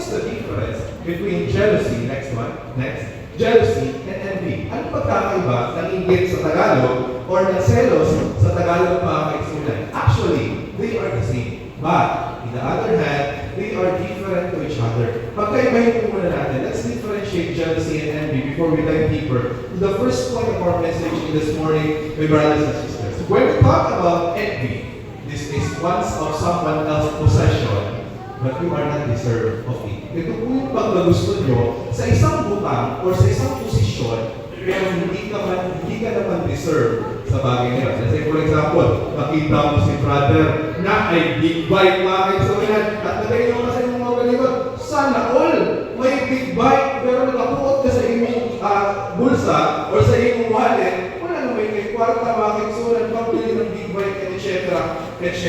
is the difference between jealousy, next, jealousy and envy? Ano pagkakaiba ng inggit sa Tagalog or ng selos sa Tagalog mga kaisunan? Actually, they are the same. But, in the other hand, they are different to each other. Pagkaibahin po muna natin, let's differentiate jealousy and envy before we dive deeper to the first point of our message in this morning, my brothers and sisters. When we talk about envy, this is once of someone else's possession, but you are not deserved of it. Ito po yung pagkagusto nyo sa isang butang or sa isang posisyon, pero hindi ka naman deserve sa bagay nila. Let's say, for example, makita mo si brother na ay big bike mga kaisunan at nagay mo kasi yung mga ganito, sana all may big bike pero nakapuot ka sa iyong bulsa or sa iyong wallet, wala na may kwarta mga kaisunan, pambili ng big bike, etc. etc.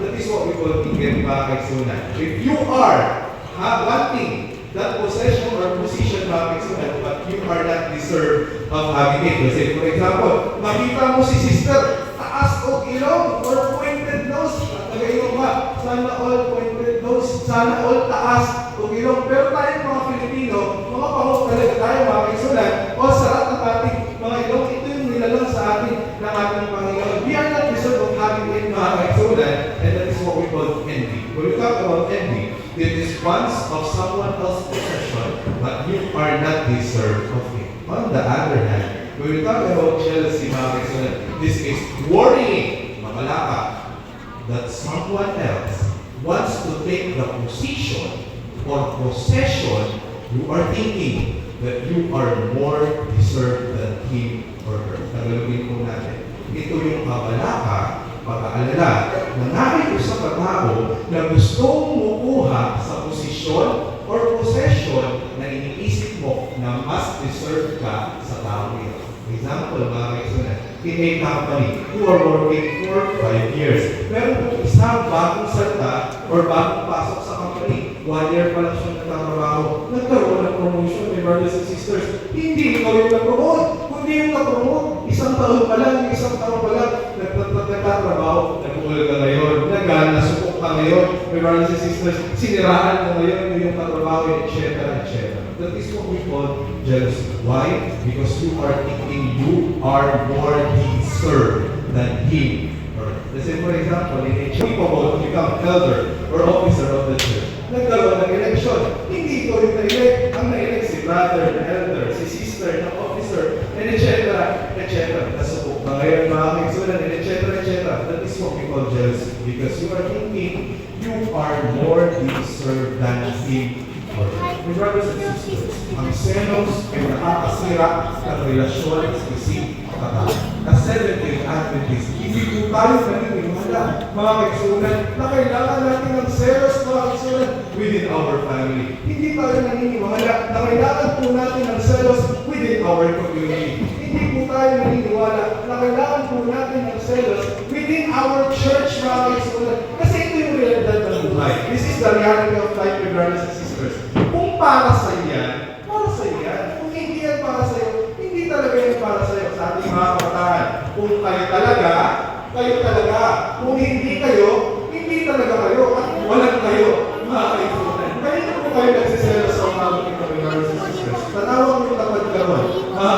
That is what we call tingin mga kaisunan. If you are wanting that possession or position mga kaisunan, but you are not deserved of having it. Let's say, for example, makita mo si sister, taas o ilong or pointed nose. At nagayon ba, sana all pointed nose, sana all taas o ilong. Pero tayo mga Pilipino, mga pahok talaga tayo mga kaisunan, o sarat ng ating mga ilong, ito yung nilalang sa atin ng ating Panginoon. We are not deserved of having it mga kaisunan, and that is what we call envy. When we talk about envy, it is once of someone else's possession, but you are not deserved of it. On the other hand, when we talk about jealousy, mga kaisunan, this is worrying, mamalaka, that someone else wants to take the position or possession, you are thinking that you are more deserved than him or her. Tagalogin po natin. Ito yung mamalaka, pag-aalala, na nakiusap ka tao na gusto mong mukuha sa posisyon or possession na iniisip mo na mas deserve ka sa tao ito. Example, mga kaisunan, in a company who are working for 5 years. Meron po isang bagong salta or bagong pasok sa company. 1 year pa lang siya nagtatrabaho. Nagkaroon ng promotion, my brothers and sisters. Hindi ikaw yung na-promote. Kundi yung na-promote. Isang taon pa lang, nagtatrabaho. Nag-uul ka ngayon. Nasupok ka ngayon. My brothers and sisters, siniraan mo ngayon yung katrabaho, etc. etc. That is what we call jealousy. Why? Because you are thinking you are more deserved than him. Or, let's say, for example, in a church, to become elder or officer of the church. Nagkaroon ng eleksyon. Hindi ikaw yung na-elect. Ang na-elect si brother, na elder, si sister, na officer, and etc. etc. Nasubok ka ngayon, mga kaisunan, and etc. etc. That is what we call jealousy. Because you are thinking you are more deserved than him. My brothers and sisters, ang selos ay nakakasira ng relasyon sa isip katao. As Seventh-day Adventist, hindi po tayo naniniwala, mga kaisunan, na kailangan natin ng selos, mga kaisunan, within our family. Hindi tayo naniniwala na kailangan po natin ng selos within our community. Hindi po tayo naniniwala na kailangan po natin ng selos within our church, mga kaisunan. Kasi ito yung realidad ng buhay. This is the reality of life, my brothers and sisters. Kung para sa yan, para sa yan. Kung hindi yan para sa iyo, hindi talaga yan para sa iyo. Sa ating mga kabataan, kung kayo talaga, kayo talaga. Kung hindi kayo, hindi talaga kayo. At walang kayo, mga kaisunan. Kaya po kayo nagsiselo sa mga mga sisters. Tanawang yung tapat ka ron, mga